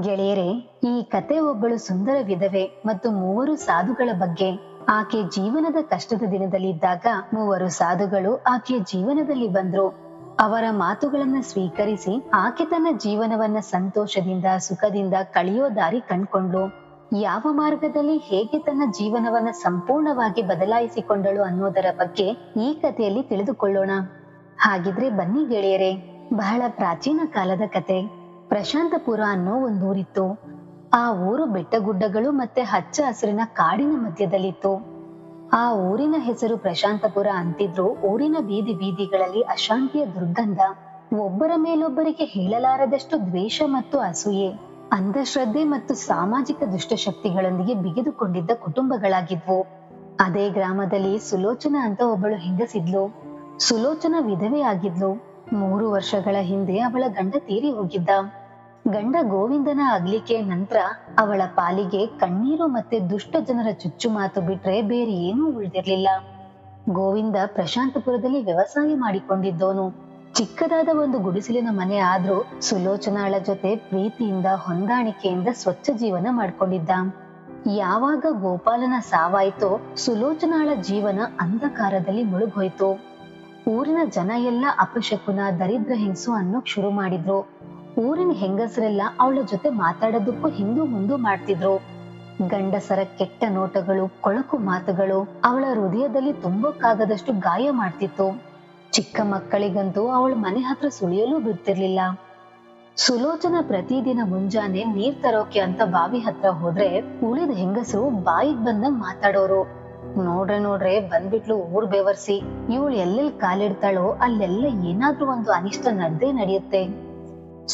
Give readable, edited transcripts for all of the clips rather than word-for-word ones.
ಗೆಳೆಯರೇ, ಈ ಕತೆ ಒಬ್ಬಳು ಸುಂದರ ವಿಧವೆ ಮತ್ತು ಮೂವರು ಸಾಧುಗಳ ಬಗ್ಗೆ. ಆಕೆ ಜೀವನದ ಕಷ್ಟದ ದಿನದಲ್ಲಿದ್ದಾಗ ಮೂವರು ಸಾಧುಗಳು ಆಕೆಯ ಜೀವನದಲ್ಲಿ ಬಂದ್ರು. ಅವರ ಮಾತುಗಳನ್ನ ಸ್ವೀಕರಿಸಿ ಆಕೆ ತನ್ನ ಜೀವನವನ್ನ ಸಂತೋಷದಿಂದ ಸುಖದಿಂದ ಕಳೆಯೋ ದಾರಿ ಕಂಡ್ಕೊಂಡ್ಲು. ಯಾವ ಮಾರ್ಗದಲ್ಲಿ ಹೇಗೆ ತನ್ನ ಜೀವನವನ್ನ ಸಂಪೂರ್ಣವಾಗಿ ಬದಲಾಯಿಸಿಕೊಂಡಳು ಅನ್ನೋದರ ಬಗ್ಗೆ ಈ ಕಥೆಯಲ್ಲಿ ತಿಳಿದುಕೊಳ್ಳೋಣ. ಹಾಗಿದ್ರೆ ಬನ್ನಿ ಗೆಳೆಯರೇ. ಬಹಳ ಪ್ರಾಚೀನ ಕಾಲದ ಕತೆ. ಪ್ರಶಾಂತಪುರ ಅನ್ನೋ ಒಂದೂರಿತ್ತು. ಆ ಊರು ಬೆಟ್ಟಗುಡ್ಡಗಳು ಮತ್ತೆ ಹಚ್ಚ ಹಸಿರಿನ ಕಾಡಿನ ಮಧ್ಯದಲ್ಲಿತ್ತು. ಆ ಊರಿನ ಹೆಸರು ಪ್ರಶಾಂತಪುರ ಅಂತಿದ್ರು. ಊರಿನ ಬೀದಿ ಬೀದಿಗಳಲ್ಲಿ ಅಶಾಂತಿಯ ದುರ್ಗಂಧ, ಒಬ್ಬರ ಮೇಲೊಬ್ಬರಿಗೆ ಹೇಳಲಾರದಷ್ಟು ದ್ವೇಷ ಮತ್ತು ಅಸೂಯೆ, ಅಂಧಶ್ರದ್ಧೆ ಮತ್ತು ಸಾಮಾಜಿಕ ದುಷ್ಟಶಕ್ತಿಗಳೊಂದಿಗೆ ಬಿಗಿದುಕೊಂಡಿದ್ದ ಕುಟುಂಬಗಳಾಗಿದ್ವು. ಅದೇ ಗ್ರಾಮದಲ್ಲಿ ಸುಲೋಚನಾ ಅಂತ ಒಬ್ಬಳು ಹೆಂಗಸಿದ್ಲು. ಸುಲೋಚನಾ ವಿಧವೆ ಆಗಿದ್ಲು. 3 ವರ್ಷಗಳ ಹಿಂದೆ ಅವಳ ಗಂಡ ತೀರಿ ಹೋಗಿದ್ದ. ಗಂಡ ಗೋವಿಂದನ ಅಗ್ಲಿಕೆಯ ನಂತರ ಅವಳ ಪಾಲಿಗೆ ಕಣ್ಣೀರು ಮತ್ತೆ ದುಷ್ಟ ಜನರ ಚುಚ್ಚು ಮಾತು ಬಿಟ್ರೆ ಬೇರೆ ಏನೂ ಉಳಿದಿರ್ಲಿಲ್ಲ. ಗೋವಿಂದ ಪ್ರಶಾಂತಪುರದಲ್ಲಿ ವ್ಯವಸಾಯ ಮಾಡಿಕೊಂಡಿದ್ದೋನು. ಚಿಕ್ಕದಾದ ಒಂದು ಗುಡಿಸಲಿನ ಮನೆ ಆದ್ರೂ ಸುಲೋಚನಾಳ ಜೊತೆ ಪ್ರೀತಿಯಿಂದ ಹೊಂದಾಣಿಕೆಯಿಂದ ಸ್ವಚ್ಛ ಜೀವನ ಮಾಡ್ಕೊಂಡಿದ್ದ. ಯಾವಾಗ ಗೋಪಾಲನ ಸಾವಾಯ್ತೋ ಸುಲೋಚನಾಳ ಜೀವನ ಅಂಧಕಾರದಲ್ಲಿ ಮುಳುಗೋಯ್ತು. ಊರಿನ ಜನ ಎಲ್ಲ ಅಪಶಕುನ, ದರಿದ್ರ ಹೆಂಗಸು ಅನ್ನೋಕ್ ಶುರು ಮಾಡಿದ್ರು. ಊರಿನ ಹೆಂಗಸರೆಲ್ಲ ಅವಳ ಜೊತೆ ಮಾತಾಡೋದಕ್ಕೂ ಹಿಂದೂ ಮುಂದೂ ಮಾಡ್ತಿದ್ರು. ಗಂಡಸರ ಕೆಟ್ಟ ನೋಟಗಳು, ಕೊಳಕು ಮಾತುಗಳು ಅವಳ ಹೃದಯದಲ್ಲಿ ತುಂಬೋಕ್ಕಾಗದಷ್ಟು ಗಾಯ ಮಾಡ್ತಿತ್ತು. ಚಿಕ್ಕ ಮಕ್ಕಳಿಗಂತೂ ಅವಳ ಮನೆ ಹತ್ರ ಸುಳಿಯಲು ಬಿಡ್ತಿರ್ಲಿಲ್ಲ. ಸುಲೋಚನಾ ಪ್ರತಿದಿನ ಮುಂಜಾನೆ ನೀರ್ ತರೋಕೆ ಅಂತ ಬಾವಿ ಹತ್ರ ಹೋದ್ರೆ ಉಳಿದ ಹೆಂಗಸರು ಬಾಯಿಗೆ ಬಂದಂಗ್ ಮಾತಾಡೋರು. ನೋಡ್ರೆ ಬಂದ್ಬಿಟ್ಲು ಊರ್ ಬೆವರ್ಸಿ, ಇವಳು ಎಲ್ಲೆಲ್ಲಿ ಕಾಲಿಡ್ತಾಳೋ ಅಲ್ಲೆಲ್ಲ ಏನಾದ್ರೂ ಒಂದು ಅನಿಷ್ಟ ನಡೆಯುತ್ತೆ.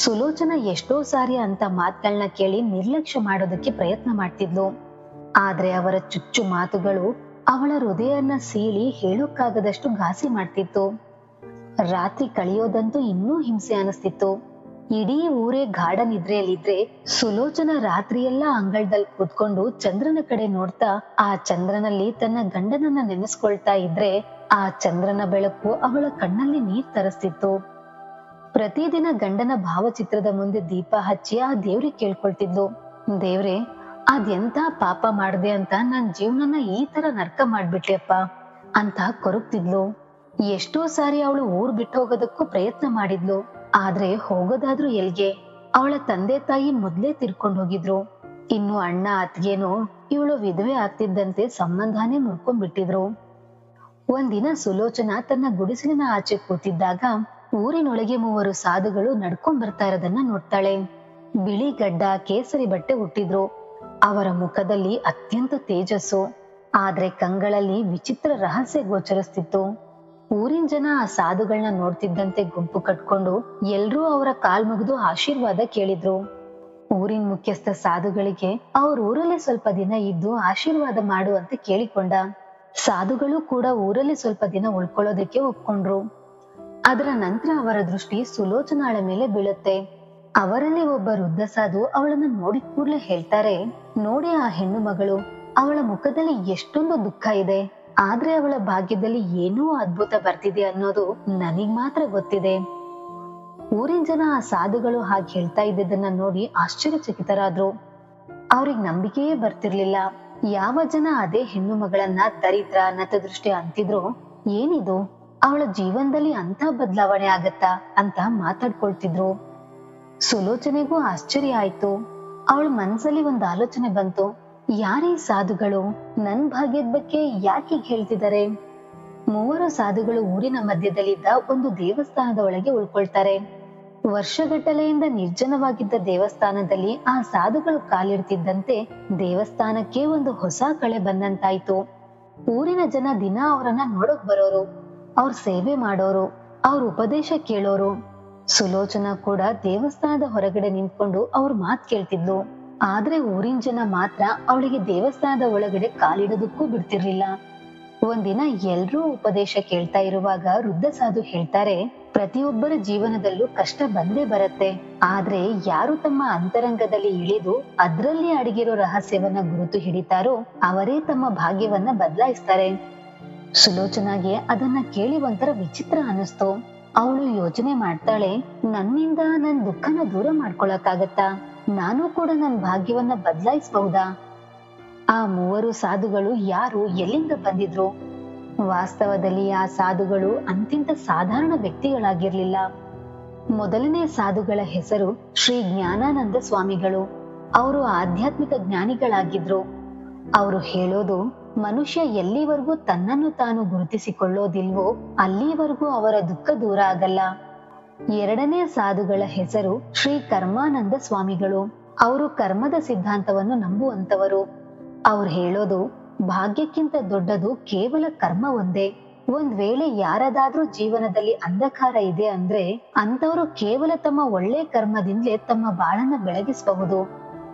ಸುಲೋಚನಾ ಎಷ್ಟೋ ಸಾರಿ ಅಂತ ಮಾತುಗಳನ್ನ ಕೇಳಿ ನಿರ್ಲಕ್ಷ್ಯ ಮಾಡೋದಕ್ಕೆ ಪ್ರಯತ್ನ ಮಾಡ್ತಿದ್ಲು. ಆದ್ರೆ ಅವರ ಚುಚ್ಚು ಮಾತುಗಳು ಅವಳ ಹೃದಯನ ಸೀಳಿ ಹೇಳೋಕ್ಕಾಗದಷ್ಟು ಘಾಸಿ ಮಾಡ್ತಿತ್ತು. ರಾತ್ರಿ ಕಳೆಯೋದಂತೂ ಇನ್ನೂ ಹಿಂಸೆ ಅನಿಸ್ತಿತ್ತು. ಇಡೀ ಊರೇ ಗಾಢ ನಿದ್ರೆಯಲ್ಲಿದ್ರೆ ಸುಲೋಚನಾ ರಾತ್ರಿಯೆಲ್ಲ ಅಂಗಳದಲ್ಲಿ ಕೂತ್ಕೊಂಡು ಚಂದ್ರನ ಕಡೆ ನೋಡ್ತಾ ಆ ಚಂದ್ರನಲ್ಲಿ ತನ್ನ ಗಂಡನನ್ನ ನೆನೆಸ್ಕೊಳ್ತಾ ಇದ್ರೆ ಆ ಚಂದ್ರನ ಬೆಳಕು ಅವಳ ಕಣ್ಣಲ್ಲಿ ನೀರ್ ತರಿಸ್ತಿತ್ತು. ಪ್ರತಿದಿನ ಗಂಡನ ಭಾವಚಿತ್ರದ ಮುಂದೆ ದೀಪ ಹಚ್ಚಿ ಆ ದೇವ್ರಿಗೆ ಕೇಳ್ಕೊಳ್ತಿದ್ಲು, ದೇವ್ರೆ, ಅದೆಂತ ಪಾಪ ಮಾಡ್ದೆ ಅಂತ ನನ್ ಜೀವನನ ಈ ತರ ನರ್ಕ ಮಾಡ್ಬಿಟ್ಲಿಯಪ್ಪ ಅಂತ ಕೊರಗ್ತಿದ್ಲು. ಎಷ್ಟೋ ಸಾರಿ ಅವಳು ಊರ್ ಬಿಟ್ಟು ಹೋಗೋದಕ್ಕೂ ಪ್ರಯತ್ನ ಮಾಡಿದ್ಲು. ಆದ್ರೆ ಹೋಗೋದಾದ್ರೂ ಎಲ್ಗೆ? ಅವಳ ತಂದೆ ತಾಯಿ ಮೊದ್ಲೇ ತಿರ್ಕೊಂಡ್ ಹೋಗಿದ್ರು. ಇನ್ನು ಅಣ್ಣ ಅತ್ತಿಗೆನೋ ಇವಳು ವಿಧವೆ ಆಗ್ತಿದ್ದಂತೆ ಸಂಬಂಧನೇ ಮುರ್ಕೊಂಡ್ಬಿಟ್ಟಿದ್ರು. ಒಂದಿನ ಸುಲೋಚನಾ ತನ್ನ ಗುಡಿಸಲಿನ ಆಚೆ ಕೂತಿದ್ದಾಗ ಊರಿನೊಳಗೆ 3 ಸಾಧುಗಳು ನಡ್ಕೊಂಡ್ ಬರ್ತಾ ಇರೋದನ್ನ ನೋಡ್ತಾಳೆ. ಬಿಳಿ ಗಡ್ಡ, ಕೇಸರಿ ಬಟ್ಟೆ ಹುಟ್ಟಿದ್ರು. ಅವರ ಮುಖದಲ್ಲಿ ಅತ್ಯಂತ ತೇಜಸ್ಸು, ಆದ್ರೆ ಕಂಗಳಲ್ಲಿ ವಿಚಿತ್ರ ರಹಸ್ಯ ಗೋಚರಿಸ್ತಿತ್ತು. ಊರಿನ ಜನ ಆ ಸಾಧುಗಳನ್ನ ನೋಡ್ತಿದ್ದಂತೆ ಗುಂಪು ಕಟ್ಕೊಂಡು ಎಲ್ರೂ ಅವರ ಕಾಲ್ ಮುಗಿದು ಆಶೀರ್ವಾದ ಕೇಳಿದ್ರು. ಊರಿನ ಮುಖ್ಯಸ್ಥ ಸಾಧುಗಳಿಗೆ ಅವ್ರ ಊರಲ್ಲೇ ಸ್ವಲ್ಪ ದಿನ ಇದ್ದು ಆಶೀರ್ವಾದ ಮಾಡು ಅಂತ ಕೇಳಿಕೊಂಡ. ಸಾಧುಗಳು ಕೂಡ ಊರಲ್ಲಿ ಸ್ವಲ್ಪ ದಿನ ಉಳ್ಕೊಳ್ಳೋದಕ್ಕೆ ಒಪ್ಕೊಂಡ್ರು. ಅದರ ನಂತರ ಅವರ ದೃಷ್ಟಿ ಸುಲೋಚನಾಳ ಮೇಲೆ ಬೀಳುತ್ತೆ. ಅವರಲ್ಲಿ ಒಬ್ಬ ವೃದ್ಧ ಸಾಧು ಅವಳನ್ನ ನೋಡಿದ ಕೂಡ್ಲೆ ಹೇಳ್ತಾರೆ, ನೋಡಿ ಆ ಹೆಣ್ಣು ಮಗಳು, ಅವಳ ಮುಖದಲ್ಲಿ ಎಷ್ಟೊಂದು ದುಃಖ ಇದೆ. ಆದ್ರೆ ಅವಳ ಭಾಗ್ಯದಲ್ಲಿ ಏನೋ ಅದ್ಭುತ ಬರ್ತಿದೆ ಅನ್ನೋದು ನನಗ್ ಮಾತ್ರ ಗೊತ್ತಿದೆ. ಊರಿನ ಜನ ಆ ಸಾಧುಗಳು ಹಾಗೆ ಹೇಳ್ತಾ ಇದ್ದದನ್ನ ನೋಡಿ ಆಶ್ಚರ್ಯಚಕಿತರಾದ್ರು. ಅವ್ರಿಗೆ ನಂಬಿಕೆಯೇ ಬರ್ತಿರ್ಲಿಲ್ಲ. ಯಾವ ಜನ ಅದೇ ಹೆಣ್ಣು ಮಗಳನ್ನ ದರಿದ್ರ, ನತದೃಷ್ಟಿ ಅಂತಿದ್ರು, ಏನಿದು, ಅವಳ ಜೀವನದಲ್ಲಿ ಅಂತ ಬದಲಾವಣೆ ಆಗತ್ತಾ ಅಂತ ಮಾತಾಡ್ಕೊಳ್ತಿದ್ರು. ಸುಲೋಚನೆಗೂ ಆಶ್ಚರ್ಯ ಆಯ್ತು. ಅವಳ ಮನ್ಸಲ್ಲಿ ಒಂದು ಆಲೋಚನೆ ಬಂತು, ಯಾರೇ ಸಾಧುಗಳು ನನ್ ಭಾಗ್ಯದ ಬಗ್ಗೆ ಯಾಕೆ ಹೇಳ್ತಿದ್ದಾರೆ? 3 ಸಾಧುಗಳು ಊರಿನ ಮಧ್ಯದಲ್ಲಿದ್ದ ಒಂದು ದೇವಸ್ಥಾನದ ಒಳಗೆ ಉಳ್ಕೊಳ್ತಾರೆ. ವರ್ಷಗಟ್ಟಲೆಯಿಂದ ನಿರ್ಜನವಾಗಿದ್ದ ದೇವಸ್ಥಾನದಲ್ಲಿ ಆ ಸಾಧುಗಳು ಕಾಲಿಡ್ತಿದ್ದಂತೆ ದೇವಸ್ಥಾನಕ್ಕೆ ಒಂದು ಹೊಸ ಕಳೆ ಬಂದಂತಾಯ್ತು. ಊರಿನ ಜನ ದಿನ ಅವರನ್ನ ನೋಡಕ್ ಬರೋರು, ಅವ್ರ ಸೇವೆ ಮಾಡೋರು, ಅವ್ರ ಉಪದೇಶ ಕೇಳೋರು. ಸುಲೋಚನಾ ಕೂಡ ದೇವಸ್ಥಾನದ ಹೊರಗಡೆ ನಿಂತ್ಕೊಂಡು ಅವ್ರ ಮಾತ್ ಕೇಳ್ತಿದ್ಲು. ಆದ್ರೆ ಊರಿನ ಜನ ಮಾತ್ರ ಅವಳಿಗೆ ದೇವಸ್ಥಾನದ ಒಳಗಡೆ ಕಾಲಿಡೋದಕ್ಕೂ ಬಿಡ್ತಿರ್ಲಿಲ್ಲ. ಒಂದಿನ ಎಲ್ರೂ ಉಪದೇಶ ಕೇಳ್ತಾ ಇರುವಾಗ ವೃದ್ಧ ಸಾಧು ಹೇಳ್ತಾರೆ, ಪ್ರತಿಯೊಬ್ಬರ ಜೀವನದಲ್ಲೂ ಕಷ್ಟ ಬಂದೇ ಬರುತ್ತೆ. ಆದ್ರೆ ಯಾರು ತಮ್ಮ ಅಂತರಂಗದಲ್ಲಿ ಇಳಿದು ಅದ್ರಲ್ಲಿ ಅಡಗಿರೋ ರಹಸ್ಯವನ್ನ ಗುರುತು ಹಿಡಿತಾರೋ ಅವರೇ ತಮ್ಮ ಭಾಗ್ಯವನ್ನ ಬದಲಾಯಿಸ್ತಾರೆ. ಸುಲೋಚನಾಗೆ ಅದನ್ನ ಕೇಳಿ ಒಂಥರ ವಿಚಿತ್ರ ಅನಿಸ್ತು. ಅವಳು ಯೋಚನೆ ಮಾಡ್ತಾಳೆ, ನನ್ನಿಂದ ನನ್ ದುಃಖನ ದೂರ ಮಾಡ್ಕೊಳಕ್ಕಾಗತ್ತಾ? ನಾನು ಕೂಡ ನನ್ನ ಭಾಗ್ಯವನ್ನ ಬದಲಾಯಿಸಬಹುದಾ? ಆ ಮೂವರು ಸಾಧುಗಳು ಯಾರು, ಎಲ್ಲಿಂದ ಬಂದಿದ್ರು? ವಾಸ್ತವದಲ್ಲಿ ಆ ಸಾಧುಗಳು ಅಂತಿಂತ ಸಾಧಾರಣ ವ್ಯಕ್ತಿಗಳಾಗಿರ್ಲಿಲ್ಲ. ಮೊದಲನೇ ಸಾಧುಗಳ ಹೆಸರು ಶ್ರೀ ಜ್ಞಾನಾನಂದ ಸ್ವಾಮಿಗಳು. ಅವರು ಆಧ್ಯಾತ್ಮಿಕ ಜ್ಞಾನಿಗಳಾಗಿದ್ರು. ಅವರು ಹೇಳೋದು, ಮನುಷ್ಯ ಎಲ್ಲಿವರೆಗೂ ತನ್ನನ್ನು ತಾನು ಗುರುತಿಸಿಕೊಳ್ಳೋದಿಲ್ವೋ ಅಲ್ಲಿವರೆಗೂ ಅವರ ದುಃಖ ದೂರ ಆಗಲ್ಲ. ಎರಡನೇ ಸಾಧುಗಳ ಹೆಸರು ಶ್ರೀ ಕರ್ಮಾನಂದ ಸ್ವಾಮಿಗಳು. ಅವರು ಕರ್ಮದ ಸಿದ್ಧಾಂತವನ್ನು ನಂಬುವಂತವರು. ಅವ್ರು ಹೇಳೋದು, ಭಾಗ್ಯಕ್ಕಿಂತ ದೊಡ್ಡದು ಕೇವಲ ಕರ್ಮ ಒಂದೇ. ಒಂದ್ ವೇಳೆ ಯಾರದಾದ್ರೂ ಜೀವನದಲ್ಲಿ ಅಂಧಕಾರ ಇದೆ ಅಂದ್ರೆ ಅಂತವರು ಕೇವಲ ತಮ್ಮ ಒಳ್ಳೆ ಕರ್ಮದಿಂದಲೇ ತಮ್ಮ ಬಾಳನ್ನ ಬೆಳಗಿಸಬಹುದು.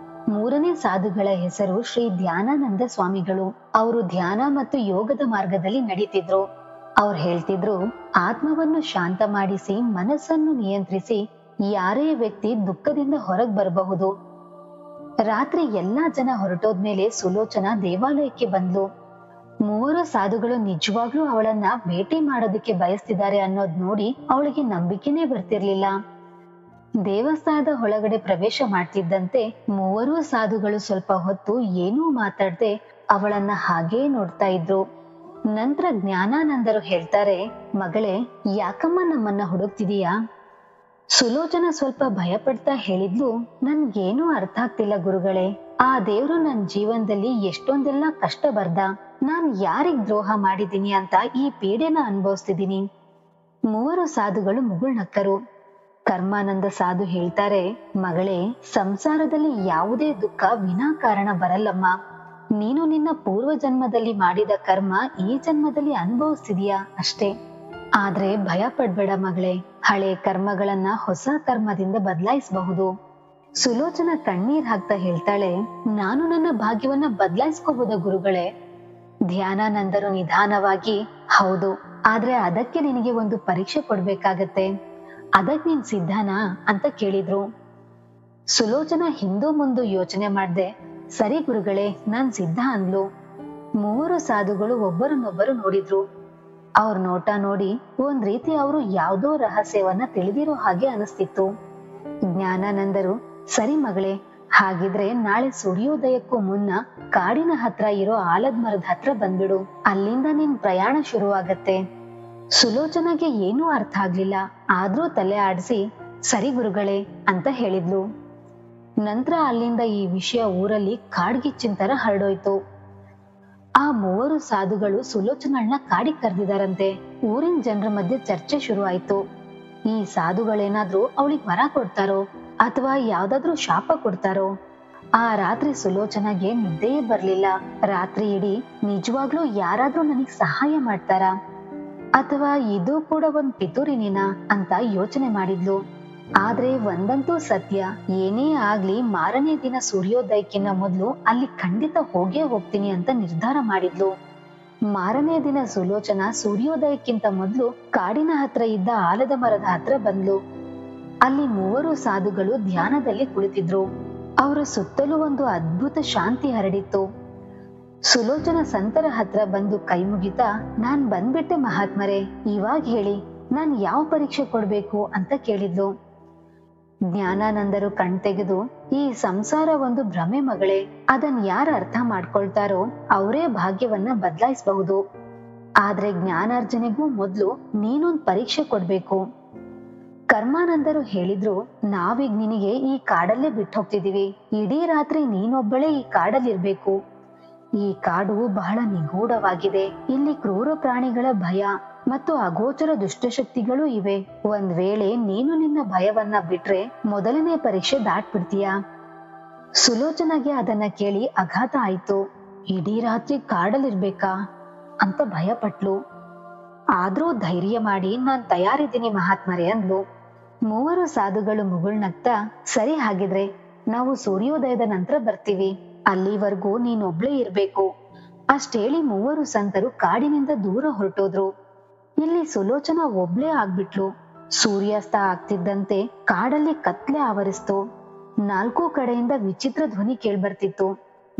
ಮೂರನೇ ಸಾಧುಗಳ ಹೆಸರು ಶ್ರೀ ಧ್ಯಾನಾನಂದ ಸ್ವಾಮಿಗಳು. ಅವರು ಧ್ಯಾನ ಮತ್ತು ಯೋಗದ ಮಾರ್ಗದಲ್ಲಿ ನಡೀತಿದ್ರು. ಅವ್ರು ಹೇಳ್ತಿದ್ರು, ಆತ್ಮವನ್ನು ಶಾಂತ ಮಾಡಿಸಿ ಮನಸ್ಸನ್ನು ನಿಯಂತ್ರಿಸಿ ಯಾರೇ ವ್ಯಕ್ತಿ ದುಃಖದಿಂದ ಹೊರಗ್ ಬರಬಹುದು. ರಾತ್ರಿ ಎಲ್ಲಾ ಜನ ಹೊರಟೋದ್ಮೇಲೆ ಸುಲೋಚನಾ ದೇವಾಲಯಕ್ಕೆ ಬಂದ್ಲು. ಮೂವರು ಸಾಧುಗಳು ನಿಜವಾಗ್ಲೂ ಅವಳನ್ನ ಭೇಟಿ ಮಾಡೋದಕ್ಕೆ ಬಯಸ್ತಿದ್ದಾರೆ ಅನ್ನೋದ್ ನೋಡಿ ಅವಳಿಗೆ ನಂಬಿಕೆನೇ ಬರ್ತಿರ್ಲಿಲ್ಲ. ದೇವಸ್ಥಾನದ ಒಳಗಡೆ ಪ್ರವೇಶ ಮಾಡ್ತಿದ್ದಂತೆ ಮೂವರು ಸಾಧುಗಳು ಸ್ವಲ್ಪ ಹೊತ್ತು ಏನೂ ಮಾತಾಡದೆ ಅವಳನ್ನ ಹಾಗೇ ನೋಡ್ತಾ ಇದ್ರು. ನಂತರ ಜ್ಞಾನಾನಂದರು ಹೇಳ್ತಾರೆ, ಮಗಳೇ, ಯಾಕಮ್ಮ ನಮ್ಮನ್ನ ಹುಡುಕ್ತಿದೀಯಾ? ಸುಲೋಚನಾ ಸ್ವಲ್ಪ ಭಯ ಪಡ್ತಾ ಹೇಳಿದ್ಲು, ನನ್ಗೇನೂ ಅರ್ಥ ಆಗ್ತಿಲ್ಲ ಗುರುಗಳೇ. ಆ ದೇವ್ರು ನನ್ ಜೀವನದಲ್ಲಿ ಎಷ್ಟೊಂದೆಲ್ಲ ಕಷ್ಟ ಬರ್ದ. ನಾನ್ ಯಾರಿಗ್ ದ್ರೋಹ ಮಾಡಿದೀನಿ ಅಂತ ಈ ಪೀಡೆನ ಅನುಭವಿಸ್ತಿದೀನಿ. ಮೂವರು ಸಾಧುಗಳು ಮುಗುಳ್ನಕ್ಕರು. ಕರ್ಮಾನಂದ ಸಾಧು ಹೇಳ್ತಾರೆ, ಮಗಳೇ, ಸಂಸಾರದಲ್ಲಿ ಯಾವುದೇ ದುಃಖ ವಿನಾಕಾರಣ ಬರಲ್ಲಮ್ಮ. ನೀನು ನಿನ್ನ ಪೂರ್ವ ಜನ್ಮದಲ್ಲಿ ಮಾಡಿದ ಕರ್ಮ ಈ ಜನ್ಮದಲ್ಲಿ ಅನುಭವಿಸ್ತಿದೀಯಾ ಅಷ್ಟೇ. ಆದ್ರೆ ಭಯ ಪಡ್ಬೇಡ ಮಗಳೇ, ಹಳೆ ಕರ್ಮಗಳನ್ನ ಹೊಸ ಕರ್ಮದಿಂದ ಬದಲಾಯಿಸಬಹುದು. ಸುಲೋಚನಾ ಕಣ್ಣೀರ್ ಹಾಕ್ತಾ ಹೇಳ್ತಾಳೆ, ನಾನು ನನ್ನ ಭಾಗ್ಯವನ್ನ ಬದಲಾಯಿಸ್ಕೋಬೋದ ಗುರುಗಳೇ? ಧ್ಯಾನಾನಂದರು ನಿಧಾನವಾಗಿ, ಹೌದು, ಆದ್ರೆ ಅದಕ್ಕೆ ನಿನಗೆ ಒಂದು ಪರೀಕ್ಷೆ ಕೊಡ್ಬೇಕಾಗತ್ತೆ. ಅದಕ್ ನೀನ್ ಸಿದ್ಧನಾ ಅಂತ ಕೇಳಿದ್ರು. ಸುಲೋಚನಾ ಹಿಂದೂ ಮುಂದೂ ಯೋಚನೆ ಮಾಡ್ದೆ, ಸರಿ ಗುರುಗಳೇ, ನಾನ್ ಸಿದ್ಧ ಅಂದ್ಲು. ಮೂವರು ಸಾಧುಗಳು ಒಬ್ಬರನ್ನೊಬ್ಬರು ನೋಡಿದ್ರು. ಅವ್ರ ನೋಟ ನೋಡಿ ಒಂದ್ ರೀತಿ ಅವರು ಯಾವ್ದೋ ರಹಸ್ಯವನ್ನ ತಿಳಿದಿರೋ ಹಾಗೆ ಅನಿಸ್ತಿತ್ತು. ಜ್ಞಾನಾನಂದರು, ಸರಿ ಮಗಳೇ, ಹಾಗಿದ್ರೆ ನಾಳೆ ಸೂರ್ಯೋದಯಕ್ಕೂ ಮುನ್ನ ಕಾಡಿನ ಹತ್ರ ಇರೋ ಆಲದ ಮರದ ಹತ್ರ ಬಂದ್ಬಿಡು. ಅಲ್ಲಿಂದ ನಿನ್ ಪ್ರಯಾಣ ಶುರುವಾಗತ್ತೆ. ಸುಲೋಚನಾಗೆ ಏನೂ ಅರ್ಥ ಆಗ್ಲಿಲ್ಲ. ಆದ್ರೂ ತಲೆ ಆಡಿಸಿ ಸರಿ ಗುರುಗಳೇ ಅಂತ ಹೇಳಿದ್ಲು. ನಂತರ ಅಲ್ಲಿಂದ ಈ ವಿಷಯ ಊರಲ್ಲಿ ಕಾಡ್ಗಿಚ್ಚಿನ ತರ ಹರಡೋಯ್ತು. ಆ ಮೂವರು ಸಾಧುಗಳು ಸುಲೋಚನಳನ್ನ ಕಾಡಿಗೆ ಕರೆದಿದಾರಂತೆ. ಊರಿನ ಜನರ ಮಧ್ಯೆ ಚರ್ಚೆ ಶುರು ಆಯ್ತು. ಈ ಸಾಧುಗಳೇನಾದ್ರೂ ಅವಳಿಗೆ ವರ ಕೊಡ್ತಾರೋ ಅಥವಾ ಯಾವ್ದಾದ್ರೂ ಶಾಪ ಕೊಡ್ತಾರೋ? ಆ ರಾತ್ರಿ ಸುಲೋಚನಾಗೆ ನಿದ್ದೆಯೇ ಬರ್ಲಿಲ್ಲ. ರಾತ್ರಿ ಇಡೀ ನಿಜವಾಗ್ಲೂ ಯಾರಾದ್ರೂ ನನಗ್ ಸಹಾಯ ಮಾಡ್ತಾರಾ ಅಥವಾ ಇದು ಕೂಡ ಒಂದ್ ಪಿತೂರಿನೇನಾ ಅಂತ ಯೋಚನೆ ಮಾಡಿದ್ಲು. ಆದ್ರೆ ಒಂದಂತೂ ಸತ್ಯ, ಏನೇ ಆಗ್ಲಿ ಮಾರನೇ ದಿನ ಸೂರ್ಯೋದಯಕ್ಕಿಂತ ಮೊದ್ಲು ಅಲ್ಲಿ ಖಂಡಿತ ಹೋಗೇ ಹೋಗ್ತೀನಿ ಅಂತ ನಿರ್ಧಾರ ಮಾಡಿದ್ಲು. ಮಾರನೇ ದಿನ ಸುಲೋಚನಾ ಸೂರ್ಯೋದಯಕ್ಕಿಂತ ಮೊದ್ಲು ಕಾಡಿನ ಹತ್ರ ಇದ್ದ ಆಲದ ಮರದ ಹತ್ರ ಬಂದ್ಲು. ಅಲ್ಲಿ ಮೂವರು ಸಾಧುಗಳು ಧ್ಯಾನದಲ್ಲಿ ಕುಳಿತಿದ್ರು. ಅವರ ಸುತ್ತಲೂ ಒಂದು ಅದ್ಭುತ ಶಾಂತಿ ಹರಡಿತ್ತು. ಸುಲೋಚನಾ ಸಂತರ ಹತ್ರ ಬಂದು ಕೈ ಮುಗಿತಾ, ನಾನ್ ಬಂದ್ಬಿಟ್ಟೆ ಮಹಾತ್ಮರೇ, ಇವಾಗ ಹೇಳಿ ನಾನ್ ಯಾವ ಪರೀಕ್ಷೆ ಕೊಡ್ಬೇಕು ಅಂತ ಕೇಳಿದ್ಲು. ಜ್ಞಾನಾನಂದರು ಕಣ್ತೆಗೆದು, ಈ ಸಂಸಾರ ಒಂದು ಭ್ರಮೆ ಮಗಳೇ, ಅದನ್ ಯಾರು ಅರ್ಥ ಮಾಡ್ಕೊಳ್ತಾರೋ ಅವರೇ ಭಾಗ್ಯವನ್ನ ಬದಲಾಯಿಸಬಹುದು. ಆದ್ರೆ ಜ್ಞಾನಾರ್ಜನೆಗೂ ಮೊದ್ಲು ನೀನೊಂದ್ ಪರೀಕ್ಷೆ ಕೊಡ್ಬೇಕು. ಕರ್ಮಾನಂದರು ಹೇಳಿದ್ರು, ನಾವೀಗ ನಿನಗೆ ಈ ಕಾಡಲ್ಲೇ ಬಿಟ್ಟು ಹೋಗ್ತಿದೀವಿ. ಇಡೀ ರಾತ್ರಿ ನೀನೊಬ್ಬಳೇ ಈ ಕಾಡಲ್ಲಿರ್ಬೇಕು. ಈ ಕಾಡು ಬಹಳ ನಿಗೂಢವಾಗಿದೆ. ಇಲ್ಲಿ ಕ್ರೂರ ಪ್ರಾಣಿಗಳ ಭಯ ಮತ್ತು ಅಗೋಚರ ದುಷ್ಟಶಕ್ತಿಗಳು ಇವೆ. ಒಂದ್ ವೇಳೆ ನೀನು ನಿನ್ನ ಭಯವನ್ನ ಬಿಟ್ರೆ ಮೊದಲನೇ ಪರೀಕ್ಷೆ ದಾಟ್ಬಿಡ್ತೀಯಾ? ಸುಲೋಚನಾಗೆ ಅದನ್ನ ಕೇಳಿ ಆಘಾತ ಆಯ್ತು. ಇಡೀ ರಾತ್ರಿ ಕಾಡಲ್ಲಿರ್ಬೇಕಾ ಅಂತ ಭಯ ಪಟ್ಲು. ಆದ್ರೂ ಧೈರ್ಯ ಮಾಡಿ ನಾನ್ ತಯಾರಿದ್ದೀನಿ ಮಹಾತ್ಮರೇ ಅಂದ್ಲು. ಮೂವರು ಸಾಧುಗಳು ಮುಗುಳ್ನಗ್ತಾ, ಸರಿ ಹಾಗಿದ್ರೆ ನಾವು ಸೂರ್ಯೋದಯದ ನಂತರ ಬರ್ತೀವಿ. ಅಲ್ಲಿವರೆಗೂ ನೀನೊಬ್ಳೇ ಇರ್ಬೇಕು ಅಷ್ಟೇಳಿ ಮೂವರು ಸಂತರು ಕಾಡಿನಿಂದ ದೂರ ಹೊರಟೋದ್ರು. ಇಲ್ಲಿ ಸುಲೋಚನಾ ಒಬ್ಳೇ ಆಗ್ಬಿಟ್ಲು. ಸೂರ್ಯಾಸ್ತ ಆಗ್ತಿದ್ದಂತೆ ಕಾಡಲ್ಲಿ ಕತ್ಲೆ ಆವರಿಸ್ತು. ನಾಲ್ಕು ಕಡೆಯಿಂದ ವಿಚಿತ್ರ ಧ್ವನಿ ಕೇಳ್ಬರ್ತಿತ್ತು.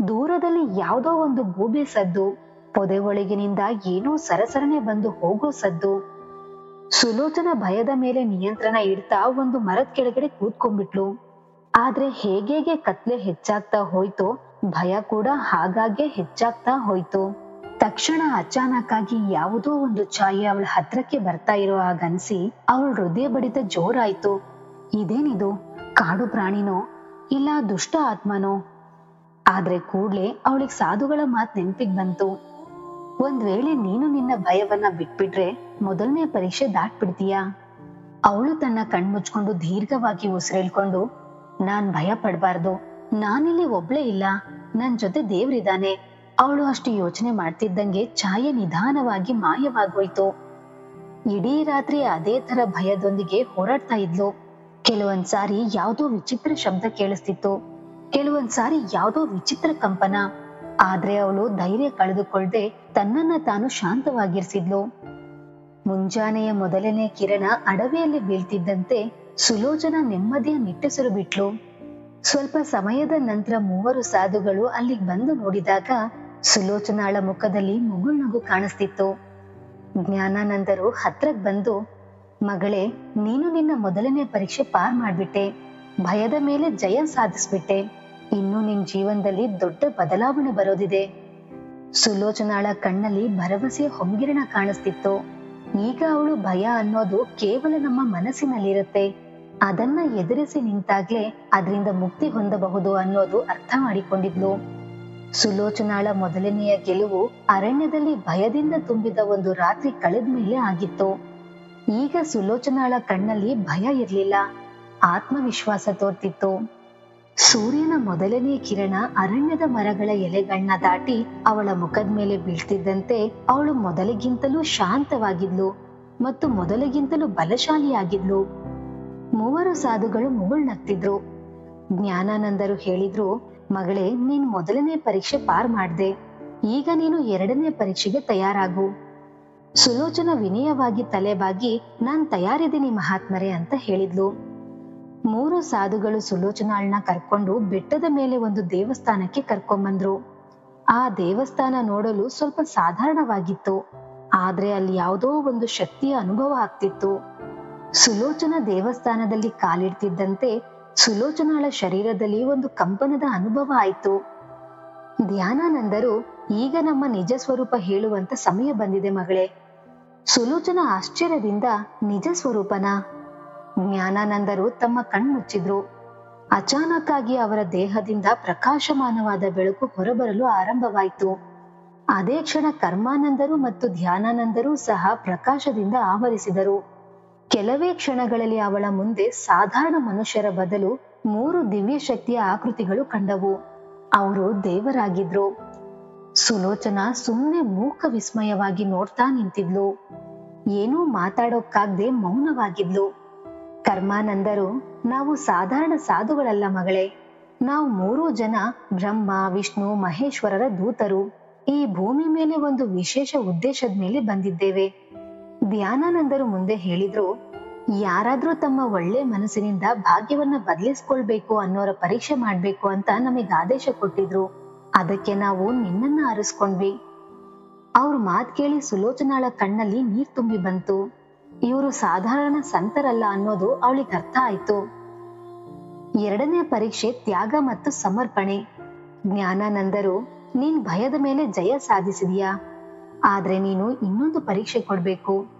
ದೂರದಲ್ಲಿ ಯಾವುದೋ ಒಂದು ಗೂಬೆ ಸದ್ದು, ಪೊದೆ ಒಳಗಿನಿಂದ ಏನೋ ಸರಸರನೆ ಬಂದು ಹೋಗೋ ಸದ್ದು. ಸುಲೋಚನಾ ಭಯದ ಮೇಲೆ ನಿಯಂತ್ರಣ ಇಡ್ತಾ ಒಂದು ಮರದ ಕೆಳಗಡೆ ಕೂತ್ಕೊಂಡ್ಬಿಟ್ಲು. ಆದ್ರೆ ಹೇಗೆ ಕತ್ಲೆ ಹೆಚ್ಚಾಗ್ತಾ ಹೋಯ್ತೋ ಭಯ ಕೂಡ ಹಾಗಾಗೆ ಹೆಚ್ಚಾಗ್ತಾ ಹೋಯ್ತು. ತಕ್ಷಣ ಅಚಾನಕ್ ಆಗಿ ಯಾವುದೋ ಒಂದು ಛಾಯೆ ಅವಳ ಹತ್ರಕ್ಕೆ ಬರ್ತಾ ಇರೋ ಹಾಗನ್ಸಿ ಅವಳ ಹೃದಯ ಬಡಿತ ಜೋರಾಯ್ತು. ಇದೇನಿದು, ಕಾಡು ಪ್ರಾಣಿನೋ ಇಲ್ಲ ದುಷ್ಟ ಆತ್ಮನೋ? ಆದ್ರೆ ಕೂಡ್ಲೆ ಅವಳಿಗೆ ಸಾಧುಗಳ ಮಾತ್ ನೆನ್ಪಿಗ್ ಬಂತು. ಒಂದ್ ವೇಳೆ ನೀನು ನಿನ್ನ ಭಯವನ್ನ ಬಿಟ್ಬಿಟ್ರೆ ಮೊದಲನೇ ಪರೀಕ್ಷೆ ದಾಟ್ಬಿಡ್ತೀಯ. ಅವಳು ತನ್ನ ಕಣ್ಮುಚ್ಕೊಂಡು ದೀರ್ಘವಾಗಿ ಉಸಿರೇಳ್ಕೊಂಡು, ನಾನ್ ಭಯ ಪಡ್ಬಾರ್ದು, ನಾನಿಲ್ಲಿ ಒಬ್ಳೇ ಇಲ್ಲ, ನನ್ ಜೊತೆ ದೇವ್ರಿದಾನೆ. ಅವಳು ಅಷ್ಟು ಯೋಚನೆ ಮಾಡ್ತಿದ್ದಂಗೆ ಛಾಯೆ ನಿಧಾನವಾಗಿ ಮಾಯವಾಗೋಯ್ತು. ಇಡೀ ರಾತ್ರಿ ಅದೇ ತರ ಭಯದೊಂದಿಗೆ ಹೋರಾಡ್ತಾ ಇದ್ಲು. ಕೆಲವೊಂದ್ಸಾರಿ ಯಾವ್ದೋ ವಿಚಿತ್ರ ಶಬ್ದ ಕೇಳಿಸ್ತಿತ್ತು, ಕೆಲವೊಂದ್ಸಾರಿ ಯಾವ್ದೋ ವಿಚಿತ್ರ ಕಂಪನ. ಆದ್ರೆ ಅವಳು ಧೈರ್ಯ ಕಳೆದುಕೊಳ್ಳದೆ ತನ್ನನ್ನ ತಾನು ಶಾಂತವಾಗಿರ್ಸಿದ್ಲು. ಮುಂಜಾನೆಯ ಮೊದಲನೇ ಕಿರಣ ಅಡವಿಯಲ್ಲಿ ಬೀಳ್ತಿದ್ದಂತೆ ಸುಲೋಚನಾ ನೆಮ್ಮದಿಯ ನಿಟ್ಟುಸಿರು ಬಿಟ್ಲು. ಸ್ವಲ್ಪ ಸಮಯದ ನಂತರ ಮೂವರು ಸಾಧುಗಳು ಅಲ್ಲಿಗೆ ಬಂದು ನೋಡಿದಾಗ ಸುಲೋಚನಾಳ ಮುಖದಲ್ಲಿ ಮುಗುಳ್ನಗು ಕಾಣಿಸ್ತಿತ್ತು. ಜ್ಞಾನಾನಂದರು ಹತ್ರಕ್ ಬಂದು, ಮಗಳೇ, ನೀನು ನಿನ್ನ ಮೊದಲನೇ ಪರೀಕ್ಷೆ ಪಾರ್ ಮಾಡ್ಬಿಟ್ಟೆ, ಭಯದ ಮೇಲೆ ಜಯ ಸಾಧಿಸ್ಬಿಟ್ಟೆ. ಇನ್ನು ನಿನ್ ಜೀವನದಲ್ಲಿ ದೊಡ್ಡ ಬದಲಾವಣೆ ಬರೋದಿದೆ. ಸುಲೋಚನಾಳ ಕಣ್ಣಲ್ಲಿ ಭರವಸೆಯ ಹೊಂಗಿರಣ ಕಾಣಿಸ್ತಿತ್ತು. ಈಗ ಅವಳು ಭಯ ಅನ್ನೋದು ಕೇವಲ ನಮ್ಮ ಮನಸ್ಸಿನಲ್ಲಿರುತ್ತೆ, ಅದನ್ನ ಎದುರಿಸಿ ನಿಂತಾಗ್ಲೇ ಅದರಿಂದ ಮುಕ್ತಿ ಹೊಂದಬಹುದು ಅನ್ನೋದು ಅರ್ಥ ಮಾಡಿಕೊಂಡಿದ್ಲು. ಸುಲೋಚನಾಳ ಮೊದಲನೆಯ ಗೆಲುವು ಅರಣ್ಯದಲ್ಲಿ ಭಯದಿಂದ ತುಂಬಿದ ಒಂದು ರಾತ್ರಿ ಕಳೆದ ಮೇಲೆ ಆಗಿತ್ತು. ಈಗ ಸುಲೋಚನಾಳ ಕಣ್ಣಲ್ಲಿ ಭಯ ಇರ್ಲಿಲ್ಲ, ಆತ್ಮವಿಶ್ವಾಸ ತೋರ್ತಿತ್ತು. ಸೂರ್ಯನ ಮೊದಲನೇ ಕಿರಣ ಅರಣ್ಯದ ಮರಗಳ ಎಲೆಗಳನ್ನ ದಾಟಿ ಅವಳ ಮುಖದ ಮೇಲೆ ಬೀಳ್ತಿದ್ದಂತೆ ಅವಳು ಮೊದಲಿಗಿಂತಲೂ ಶಾಂತವಾಗಿದ್ಲು ಮತ್ತು ಮೊದಲಿಗಿಂತಲೂ ಬಲಶಾಲಿಯಾಗಿದ್ಲು. ಮೂವರು ಸಾಧುಗಳು ಮುಗುಳ್ನಗ್ತಿದ್ರು. ಜ್ಞಾನಾನಂದರು ಹೇಳಿದ್ರು, ಮಗಳೇ, ನೀನ್ ಮೊದಲನೇ ಪರೀಕ್ಷೆ ಪಾರ್ ಮಾಡ್ದೆ, ಈಗ ನೀನು ಎರಡನೇ ಪರೀಕ್ಷೆಗೆ ತಯಾರಾಗು. ಸುಲೋಚನಾ ವಿನಯವಾಗಿ ತಲೆಬಾಗಿ, ನಾನ್ ತಯಾರಿದ್ದೀನಿ ಮಹಾತ್ಮರೇ ಅಂತ ಹೇಳಿದ್ಲು. ಮೂರು ಸಾಧುಗಳು ಸುಲೋಚನಾಳನ್ನ ಕರ್ಕೊಂಡು ಬೆಟ್ಟದ ಮೇಲೆ ಒಂದು ದೇವಸ್ಥಾನಕ್ಕೆ ಕರ್ಕೊಂಬಂದ್ರು. ಆ ದೇವಸ್ಥಾನ ನೋಡಲು ಸ್ವಲ್ಪ ಸಾಧಾರಣವಾಗಿತ್ತು, ಆದ್ರೆ ಅಲ್ಲಿ ಯಾವುದೋ ಒಂದು ಶಕ್ತಿಯ ಅನುಭವ ಆಗ್ತಿತ್ತು. ಸುಲೋಚನಾ ದೇವಸ್ಥಾನದಲ್ಲಿ ಕಾಲಿಡ್ತಿದ್ದಂತೆ ಸುಲೋಚನಾಳ ಶರೀರದಲ್ಲಿ ಒಂದು ಕಂಪನದ ಅನುಭವ ಆಯ್ತು. ಧ್ಯಾನಾನಂದರು, ಈಗ ನಮ್ಮ ನಿಜ ಸ್ವರೂಪ ಹೇಳುವಂತ ಸಮಯ ಬಂದಿದೆ ಮಗಳೇ. ಸುಲೋಚನಾ ಆಶ್ಚರ್ಯದಿಂದ, ನಿಜ ಸ್ವರೂಪನ? ಜ್ಞಾನಾನಂದರು ತಮ್ಮ ಕಣ್ಮುಚ್ಚಿದ್ರು. ಅಚಾನಕ್ ಆಗಿ ಅವರ ದೇಹದಿಂದ ಪ್ರಕಾಶಮಾನವಾದ ಬೆಳಕು ಹೊರಬರಲು ಆರಂಭವಾಯಿತು. ಅದೇ ಕ್ಷಣ ಕರ್ಮಾನಂದರು ಮತ್ತು ಧ್ಯಾನಾನಂದರು ಸಹ ಪ್ರಕಾಶದಿಂದ ಆವರಿಸಿದರು. ಕೆಲವೇ ಕ್ಷಣಗಳಲ್ಲಿ ಅವಳ ಮುಂದೆ ಸಾಧಾರಣ ಮನುಷ್ಯರ ಬದಲು 3 ದಿವ್ಯ ಶಕ್ತಿಯ ಆಕೃತಿಗಳು ಕಂಡವು. ಅವರು ದೇವರಾಗಿದ್ರು. ಸುಲೋಚನಾ ಸುಮ್ಮನೆ ಮೂಕ ವಿಸ್ಮಯವಾಗಿ ನೋಡ್ತಾ ನಿಂತಿದ್ಲು. ಏನೂ ಮಾತಾಡೋಕ್ಕಾಗ್ದೆ ಮೌನವಾಗಿದ್ಲು. ಕರ್ಮಾನಂದರು, ನಾವು ಸಾಧಾರಣ ಸಾಧುಗಳಲ್ಲ ಮಗಳೇ, ನಾವು 3 ಜನ ಬ್ರಹ್ಮ, ವಿಷ್ಣು, ಮಹೇಶ್ವರರ ದೂತರು. ಈ ಭೂಮಿ ಮೇಲೆ ಒಂದು ವಿಶೇಷ ಉದ್ದೇಶದ ಮೇಲೆ ಬಂದಿದ್ದೇವೆ. ಧ್ಯಾನಾನಂದರು ಮುಂದೆ ಹೇಳಿದ್ರು, ಯಾರಾದ್ರೂ ತಮ್ಮ ಒಳ್ಳೆ ಮನಸ್ಸಿನಿಂದ ಭಾಗ್ಯವನ್ನ ಬದಲಿಸ್ಕೊಳ್ಬೇಕು ಅನ್ನೋರ ಪರೀಕ್ಷೆ ಮಾಡ್ಬೇಕು ಅಂತ ನಮಗೆ ಆದೇಶ ಕೊಟ್ಟಿದ್ರು. ಅದಕ್ಕೆ ನಾವು ನಿನ್ನನ್ನ ಆರಿಸ್ಕೊಂಡ್ವಿ. ಅವ್ರ ಮಾತ್ ಕೇಳಿ ಸುಲೋಚನಾಳ ಕಣ್ಣಲ್ಲಿ ನೀರ್ ತುಂಬಿ ಬಂತು. ಇವರು ಸಾಧಾರಣ ಸಂತರಲ್ಲ ಅನ್ನೋದು ಅವಳಿಗೆ ಅರ್ಥ ಆಯ್ತು. ಎರಡನೇ ಪರೀಕ್ಷೆ ತ್ಯಾಗ ಮತ್ತು ಸಮರ್ಪಣೆ. ಜ್ಞಾನಾನಂದರು, ನೀನ್ ಭಯದ ಮೇಲೆ ಜಯ ಸಾಧಿಸಿದೀಯಾ, ಆದ್ರೆ ನೀನು ಇನ್ನೊಂದು ಪರೀಕ್ಷೆ ಕೊಡ್ಬೇಕು,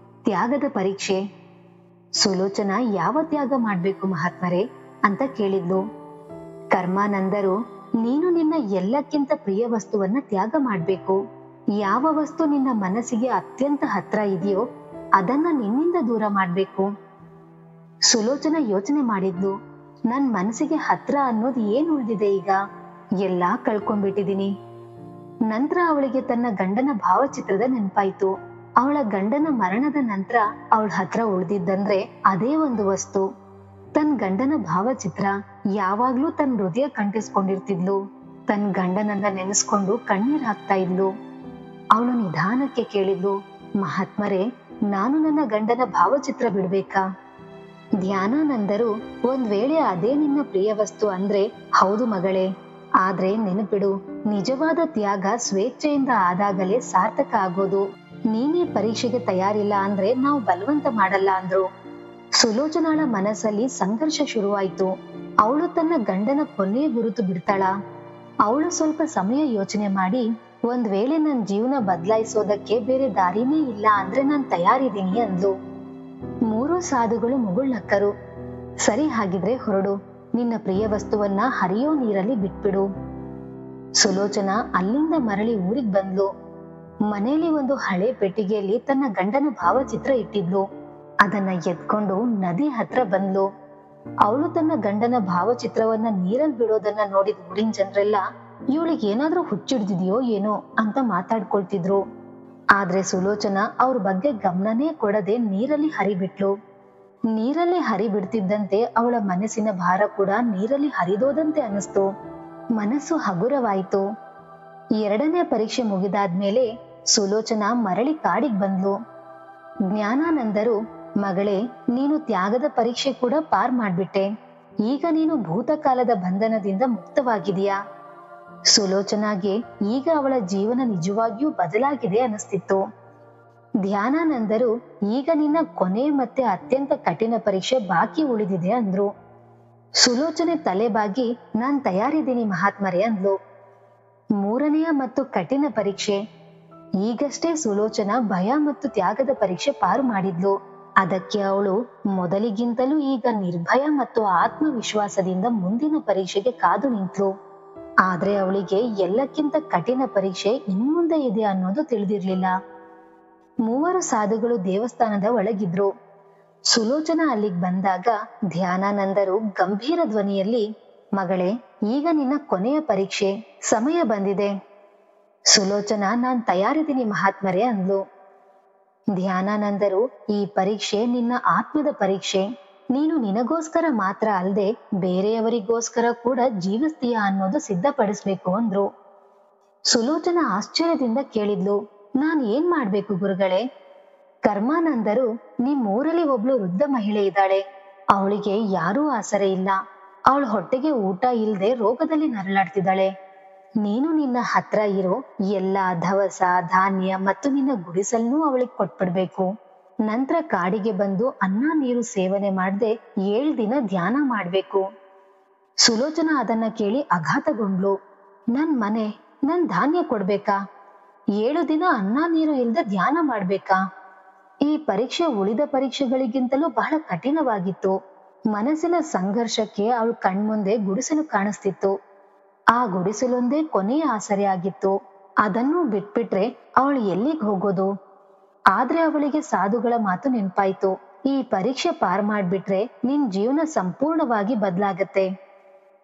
ತ್ಯಾಗದ ಪರೀಕ್ಷೆ. ಸುಲೋಚನಾ, ಯಾವ ತ್ಯಾಗ ಮಾಡ್ಬೇಕು ಮಹಾತ್ಮರೇ ಅಂತ ಕೇಳಿದ್ಲು. ಕರ್ಮಾನಂದರು, ನೀನು ನಿನ್ನ ಎಲ್ಲಕ್ಕಿಂತ ಪ್ರಿಯ ವಸ್ತುವನ್ನ ತ್ಯಾಗ ಮಾಡ್ಬೇಕು. ಯಾವ ವಸ್ತು ನಿನ್ನ ಮನಸ್ಸಿಗೆ ಅತ್ಯಂತ ಹತ್ರ ಇದೆಯೋ ಅದನ್ನ ನಿನ್ನಿಂದ ದೂರ ಮಾಡ್ಬೇಕು. ಸುಲೋಚನಾ ಯೋಚನೆ ಮಾಡಿದ್ಲು, ನನ್ ಮನಸ್ಸಿಗೆ ಹತ್ರ ಅನ್ನೋದು ಏನ್ ಉಳಿದಿದೆ ಈಗ? ಎಲ್ಲಾ ಕಳ್ಕೊಂಡ್ಬಿಟ್ಟಿದೀನಿ. ನಂತರ ಅವಳಿಗೆ ತನ್ನ ಗಂಡನ ಭಾವಚಿತ್ರದ ನೆನಪಾಯ್ತು. ಅವಳ ಗಂಡನ ಮರಣದ ನಂತರ ಅವಳ ಹತ್ರ ಉಳಿದಿದ್ದಂದ್ರೆ ಅದೇ ಒಂದು ವಸ್ತು, ತನ್ನ ಗಂಡನ ಭಾವಚಿತ್ರ. ಯಾವಾಗ್ಲೂ ತನ್ನ ಹೃದಯ ಕಂಟಿಸ್ಕೊಂಡಿರ್ತಿದ್ಲು. ತನ್ನ ಗಂಡನನ್ನ ನೆನೆಸ್ಕೊಂಡು ಕಣ್ಣೀರ್ ಹಾಕ್ತಾ ಇದ್ಲು. ಅವಳು ನಿಧಾನಕ್ಕೆ ಕೇಳಿದ್ಲು, ಮಹಾತ್ಮರೇ, ನಾನು ನನ್ನ ಗಂಡನ ಭಾವಚಿತ್ರ ಬಿಡ್ಬೇಕಾ? ಧ್ಯಾನಾನಂದರು, ಒಂದ್ ವೇಳೆ ಅದೇ ನಿನ್ನ ಪ್ರಿಯ ವಸ್ತು ಅಂದ್ರೆ ಹೌದು ಮಗಳೇ, ಆದ್ರೆ ನೆನಪಿಡು, ನಿಜವಾದ ತ್ಯಾಗ ಸ್ವೇಚ್ಛೆಯಿಂದ ಆದಾಗಲೇ ಸಾರ್ಥಕ ಆಗೋದು. ನೀನೇ ಪರೀಕ್ಷೆಗೆ ತಯಾರಿಲ್ಲ ಅಂದ್ರೆ ನಾವು ಬಲವಂತ ಮಾಡಲ್ಲ ಅಂದ್ರು. ಸುಲೋಚನಾಳ ಮನಸ್ಸಲ್ಲಿ ಸಂಘರ್ಷ ಶುರುವಾಯ್ತು. ಅವಳು ತನ್ನ ಗಂಡನ ಕೊನೆಯ ಗುರುತು ಬಿಡ್ತಾಳ? ಅವಳು ಸ್ವಲ್ಪ ಸಮಯ ಯೋಚನೆ ಮಾಡಿ, ಒಂದ್ ವೇಳೆ ನನ್ ಜೀವನ ಬದಲಾಯಿಸೋದಕ್ಕೆ ಬೇರೆ ದಾರಿನೇ ಇಲ್ಲ ಅಂದ್ರೆ ನಾನ್ ತಯಾರಿದ್ದೀನಿ ಅಂದ್ಲು. ಮೂರು ಸಾಧುಗಳು ಮುಗುಳ್ನಕ್ಕರು. ಸರಿ, ಹಾಗಿದ್ರೆ ಹೊರಡು. ನಿನ್ನ ಪ್ರಿಯ ವಸ್ತುವನ್ನ ಹರಿಯೋ ನೀರಲ್ಲಿ ಬಿಟ್ಬಿಡು. ಸುಲೋಚನಾ ಅಲ್ಲಿಂದ ಮರಳಿ ಊರಿಗ್ ಬಂದ್ಲು. ಮನೆಯಲ್ಲಿ ಒಂದು ಹಳೆ ಪೆಟ್ಟಿಗೆಯಲ್ಲಿ ತನ್ನ ಗಂಡನ ಭಾವಚಿತ್ರ ಇಟ್ಟಿದ್ಲು. ಅದನ್ನ ಎತ್ಕೊಂಡು ನದಿ ಹತ್ರ ಬಂದ್ಲು. ಅವಳು ತನ್ನ ಗಂಡನ ಭಾವಚಿತ್ರವನ್ನ ನೀರಲ್ಲಿ ಬಿಡೋದನ್ನ ನೋಡಿದ ಊರಿನ ಜನರೆಲ್ಲ ಇವಳಿಗೆ ಏನಾದ್ರೂ ಹುಚ್ಚಿಡ್ದಿದ್ಯೋ ಏನೋ ಅಂತ ಮಾತಾಡ್ಕೊಳ್ತಿದ್ರು. ಆದ್ರೆ ಸುಲೋಚನಾ ಅವ್ರ ಬಗ್ಗೆ ಗಮನನೇ ಕೊಡದೆ ನೀರಲ್ಲಿ ಹರಿಬಿಟ್ಲು. ನೀರಲ್ಲಿ ಹರಿಬಿಡ್ತಿದ್ದಂತೆ ಅವಳ ಮನಸ್ಸಿನ ಭಾರ ಕೂಡ ನೀರಲ್ಲಿ ಹರಿದೋದಂತೆ ಅನಿಸ್ತು. ಮನಸ್ಸು ಹಗುರವಾಯಿತು. ಎರಡನೇ ಪರೀಕ್ಷೆ ಮುಗಿದಾದ್ಮೇಲೆ ಸುಲೋಚನಾ ಮರಳಿ ಕಾಡಿಗೆ ಬಂದ್ಲು. ಜ್ಞಾನಾನಂದರು, ಮಗಳೇ, ನೀನು ತ್ಯಾಗದ ಪರೀಕ್ಷೆ ಕೂಡ ಪಾರ್ ಮಾಡ್ಬಿಟ್ಟೆ. ಈಗ ನೀನು ಭೂತಕಾಲದ ಬಂಧನದಿಂದ ಮುಕ್ತವಾಗಿದೆಯಾ. ಸುಲೋಚನಾಗೆ ಈಗ ಅವಳ ಜೀವನ ನಿಜವಾಗಿಯೂ ಬದಲಾಗಿದೆ ಅನಿಸ್ತಿತ್ತು. ಧ್ಯಾನಾನಂದರು, ಈಗ ನಿನ್ನ ಕೊನೆ ಮತ್ತೆ ಅತ್ಯಂತ ಕಠಿಣ ಪರೀಕ್ಷೆ ಬಾಕಿ ಉಳಿದಿದೆ ಅಂದ್ರು. ಸುಲೋಚನೆ ತಲೆಬಾಗಿ, ನಾನ್ ತಯಾರಿದ್ದೀನಿ ಮಹಾತ್ಮರೇ ಅಂದ್ಲು. ಮೂರನೆಯ ಮತ್ತು ಕಠಿಣ ಪರೀಕ್ಷೆ. ಈಗಷ್ಟೇ ಸುಲೋಚನಾ ಭಯ ಮತ್ತು ತ್ಯಾಗದ ಪರೀಕ್ಷೆ ಪಾರು ಮಾಡಿದ್ಲು. ಅದಕ್ಕೆ ಅವಳು ಮೊದಲಿಗಿಂತಲೂ ಈಗ ನಿರ್ಭಯ ಮತ್ತು ಆತ್ಮವಿಶ್ವಾಸದಿಂದ ಮುಂದಿನ ಪರೀಕ್ಷೆಗೆ ಕಾದು ನಿಂತ್ಲು. ಆದ್ರೆ ಅವಳಿಗೆ ಎಲ್ಲಕ್ಕಿಂತ ಕಠಿಣ ಪರೀಕ್ಷೆ ಇನ್ಮುಂದೆ ಇದೆ ಅನ್ನೋದು ತಿಳಿದಿರ್ಲಿಲ್ಲ. ಮೂವರು ಸಾಧುಗಳು ದೇವಸ್ಥಾನದ ಒಳಗಿದ್ರು. ಸುಲೋಚನಾ ಅಲ್ಲಿಗೆ ಬಂದಾಗ ಧ್ಯಾನಾನಂದರು ಗಂಭೀರ ಧ್ವನಿಯಲ್ಲಿ, ಮಗಳೇ, ಈಗ ನಿನ್ನ ಕೊನೆಯ ಪರೀಕ್ಷೆ, ಸಮಯ ಬಂದಿದೆ. ಸುಲೋಚನಾ, ನಾನ್ ತಯಾರಿದ್ದೀನಿ ಮಹಾತ್ಮರೇ ಅಂದ್ಲು. ಧ್ಯಾನಾನಂದರು, ಈ ಪರೀಕ್ಷೆ ನಿನ್ನ ಆತ್ಮದ ಪರೀಕ್ಷೆ. ನೀನು ನಿನಗೋಸ್ಕರ ಮಾತ್ರ ಅಲ್ಲದೆ ಬೇರೆಯವರಿಗೋಸ್ಕರ ಕೂಡ ಜೀವಿಸ್ತೀಯ ಅನ್ನೋದು ಸಿದ್ಧಪಡಿಸ್ಬೇಕು ಅಂದ್ರು. ಸುಲೋಚನಾ ಆಶ್ಚರ್ಯದಿಂದ ಕೇಳಿದ್ಲು, ನಾನ್ ಏನ್ ಮಾಡ್ಬೇಕು ಗುರುಗಳೇ. ಕರ್ಮಾನಂದರು, ನಿಮ್ಮೂರಲ್ಲಿ ಒಬ್ಳು ವೃದ್ಧ ಮಹಿಳೆ ಇದ್ದಾಳೆ. ಅವಳಿಗೆ ಯಾರೂ ಆಸರೆ ಇಲ್ಲ. ಅವಳ ಹೊಟ್ಟೆಗೆ ಊಟ ಇಲ್ಲದೆ ರೋಗದಲ್ಲಿ ನರಳಾಡ್ತಿದ್ದಾಳೆ. ನೀನು ನಿನ್ನ ಹತ್ರ ಇರೋ ಎಲ್ಲಾ ದವಸ ಧಾನ್ಯ ಮತ್ತು ನಿನ್ನ ಗುಡಿಸಲ್ನೂ ಅವಳಿಗೆ ಕೊಟ್ಬಿಡ್ಬೇಕು. ನಂತರ ಕಾಡಿಗೆ ಬಂದು ಅನ್ನ ನೀರು ಸೇವನೆ ಮಾಡದೆ 7 ದಿನ ಧ್ಯಾನ ಮಾಡ್ಬೇಕು. ಸುಲೋಚನಾ ಅದನ್ನ ಕೇಳಿ ಆಘಾತಗೊಂಡ್ಲು. ನನ್ ಮನೆ, ನನ್ ಧಾನ್ಯ ಕೊಡ್ಬೇಕಾ? 7 ದಿನ ಅನ್ನ ನೀರು ಇಲ್ದೆ ಧ್ಯಾನ ಮಾಡ್ಬೇಕಾ? ಈ ಪರೀಕ್ಷೆ ಉಳಿದ ಪರೀಕ್ಷೆಗಳಿಗಿಂತಲೂ ಬಹಳ ಕಠಿಣವಾಗಿತ್ತು. ಮನಸ್ಸಿನ ಸಂಘರ್ಷಕ್ಕೆ ಅವಳು ಕಣ್ಮುಂದೆ ಗುಡಿಸಲು ಕಾಣಿಸ್ತಿತ್ತು. ಆ ಗುಡಿಸಲೊಂದೇ ಕೊನೆಯ ಆಸರೆ ಆಗಿತ್ತು. ಅದನ್ನು ಬಿಟ್ಬಿಟ್ರೆ ಅವಳು ಎಲ್ಲಿಗೆ ಹೋಗೋದು? ಆದ್ರೆ ಅವಳಿಗೆ ಸಾಧುಗಳ ಮಾತು ನೆನ್ಪಾಯ್ತು. ಈ ಪರೀಕ್ಷೆ ಪಾರ್ ಮಾಡ್ಬಿಟ್ರೆ ನಿನ್ ಜೀವನ ಸಂಪೂರ್ಣವಾಗಿ ಬದಲಾಗತ್ತೆ.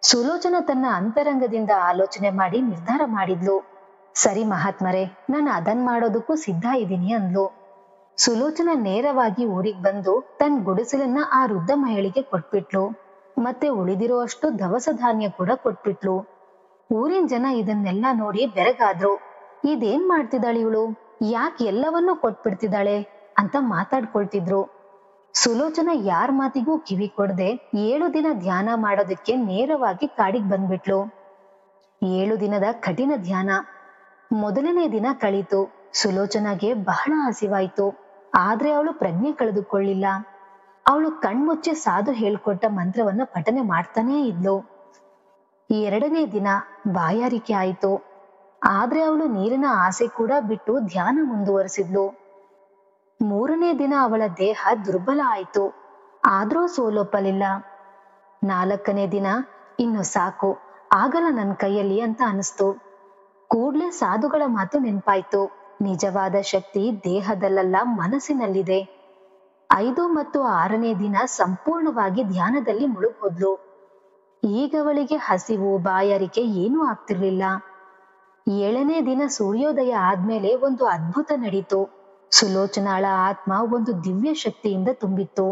ಸುಲೋಚನಾ ತನ್ನ ಅಂತರಂಗದಿಂದ ಆಲೋಚನೆ ಮಾಡಿ ನಿರ್ಧಾರ ಮಾಡಿದ್ಲು. ಸರಿ ಮಹಾತ್ಮರೇ, ನಾನು ಅದನ್ ಮಾಡೋದಕ್ಕೂ ಸಿದ್ಧ ಇದ್ದೀನಿ ಅಂದ್ಲು. ಸುಲೋಚನಾ ನೇರವಾಗಿ ಊರಿಗೆ ಬಂದು ತನ್ನ ಗುಡಿಸಲನ್ನ ಆ ವೃದ್ಧ ಮಹಿಳೆಗೆ ಕೊಟ್ಬಿಟ್ಲು. ಮತ್ತೆ ಉಳಿದಿರೋ ಅಷ್ಟು ದವಸ ಧಾನ್ಯ ಕೂಡ ಕೊಟ್ಬಿಟ್ಲು. ಊರಿನ ಜನ ಇದನ್ನೆಲ್ಲ ನೋಡಿ ಬೆರಗಾದ್ರು. ಇದೇನ್ ಮಾಡ್ತಿದ್ದಾಳೆ ಇವಳು, ಯಾಕೆ ಎಲ್ಲವನ್ನೂ ಕೊಟ್ಬಿಡ್ತಿದ್ದಾಳೆ ಅಂತ ಮಾತಾಡ್ಕೊಳ್ತಿದ್ರು. ಸುಲೋಚನಾ ಯಾರ ಮಾತಿಗೂ ಕಿವಿ ಕೊಡದೆ 7 ದಿನ ಧ್ಯಾನ ಮಾಡೋದಕ್ಕೆ ನೇರವಾಗಿ ಕಾಡಿಗೆ ಬಂದ್ಬಿಟ್ಲು. 7 ದಿನದ ಕಠಿಣ ಧ್ಯಾನ. ಮೊದಲನೇ ದಿನ ಕಳೀತು. ಸುಲೋಚನಾಗೆ ಬಹಳ ಹಸಿವಾಯ್ತು. ಆದ್ರೆ ಅವಳು ಪ್ರಜ್ಞೆ ಕಳೆದುಕೊಳ್ಳಿಲ್ಲ. ಅವಳು ಕಣ್ಮುಚ್ಚಿ ಸಾಧು ಹೇಳ್ಕೊಟ್ಟ ಮಂತ್ರವನ್ನ ಪಠನೆ ಮಾಡ್ತಾನೇ ಇದ್ಲು. 2ನೇ ದಿನ ಬಾಯಾರಿಕೆ ಆಯ್ತು. ಆದ್ರೆ ಅವಳು ನೀರಿನ ಆಸೆ ಕೂಡ ಬಿಟ್ಟು ಧ್ಯಾನ ಮುಂದುವರಿಸಿದ್ಲು. 3ನೇ ದಿನ ಅವಳ ದೇಹ ದುರ್ಬಲ ಆಯ್ತು. ಆದ್ರೂ ಸೋಲೊಪ್ಪಲಿಲ್ಲ. 4ನೇ ದಿನ ಇನ್ನು ಸಾಕು, ಆಗಲ್ಲ ನನ್ನ ಕೈಯಲ್ಲಿ ಅಂತ ಅನಿಸ್ತು. ಕೂಡ್ಲೆ ಸಾಧುಗಳ ಮಾತು ನೆನ್ಪಾಯ್ತು. ನಿಜವಾದ ಶಕ್ತಿ ದೇಹದಲ್ಲ, ಮನಸ್ಸಿನಲ್ಲಿದೆ. 5 ಮತ್ತು 6ನೇ ದಿನ ಸಂಪೂರ್ಣವಾಗಿ ಧ್ಯಾನದಲ್ಲಿ ಮುಳುಗೋದ್ಲು. ಈಗ ಅವಳಿಗೆ ಹಸಿವು ಬಾಯಾರಿಕೆ ಏನೂ ಆಗ್ತಿರ್ಲಿಲ್ಲ. 7ನೇ ದಿನ ಸೂರ್ಯೋದಯ ಆದ್ಮೇಲೆ ಒಂದು ಅದ್ಭುತ ನಡೀತು. ಸುಲೋಚನಾಳ ಆತ್ಮ ಒಂದು ದಿವ್ಯ ಶಕ್ತಿಯಿಂದ ತುಂಬಿತ್ತು.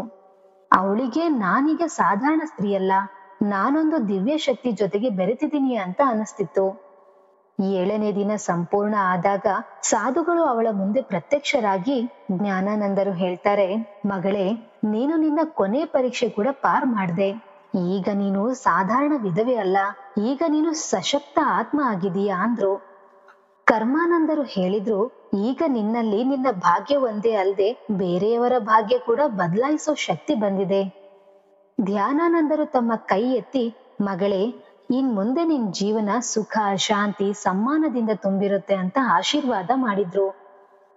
ಅವಳಿಗೆ ನಾನೀಗ ಸಾಧಾರಣ ಸ್ತ್ರೀಯಲ್ಲ, ನಾನೊಂದು ದಿವ್ಯ ಶಕ್ತಿ ಜೊತೆಗೆ ಬೆರೆತಿದ್ದೀನಿ ಅಂತ ಅನಿಸ್ತಿತ್ತು. 7ನೇ ದಿನ ಸಂಪೂರ್ಣ ಆದಾಗ ಸಾಧುಗಳು ಅವಳ ಮುಂದೆ ಪ್ರತ್ಯಕ್ಷರಾಗಿ ಜ್ಞಾನಾನಂದರು ಹೇಳ್ತಾರೆ, ಮಗಳೇ, ನೀನು ನಿನ್ನ ಕೊನೆ ಪರೀಕ್ಷೆ ಕೂಡ ಪಾರ್ ಮಾಡ್ದೆ. ಈಗ ನೀನು ಸಾಧಾರಣ ವಿಧವೆ ಅಲ್ಲ, ಈಗ ನೀನು ಸಶಕ್ತ ಆತ್ಮ ಆಗಿದೀಯಾ ಅಂದ್ರು. ಕರ್ಮಾನಂದರು ಹೇಳಿದ್ರು, ಈಗ ನಿನ್ನಲ್ಲಿ ನಿನ್ನ ಭಾಗ್ಯ ಒಂದೇ ಅಲ್ಲದೆ ಬೇರೆಯವರ ಭಾಗ್ಯ ಕೂಡ ಬದಲಾಯಿಸೋ ಶಕ್ತಿ ಬಂದಿದೆ. ಧ್ಯಾನಾನಂದರು ತಮ್ಮ ಕೈ ಎತ್ತಿ, ಮಗಳೇ, ಇನ್ ಮುಂದೆ ನಿನ್ ಜೀವನ ಸುಖ, ಶಾಂತಿ, ಸಮ್ಮಾನದಿಂದ ತುಂಬಿರುತ್ತೆ ಅಂತ ಆಶೀರ್ವಾದ ಮಾಡಿದ್ರು.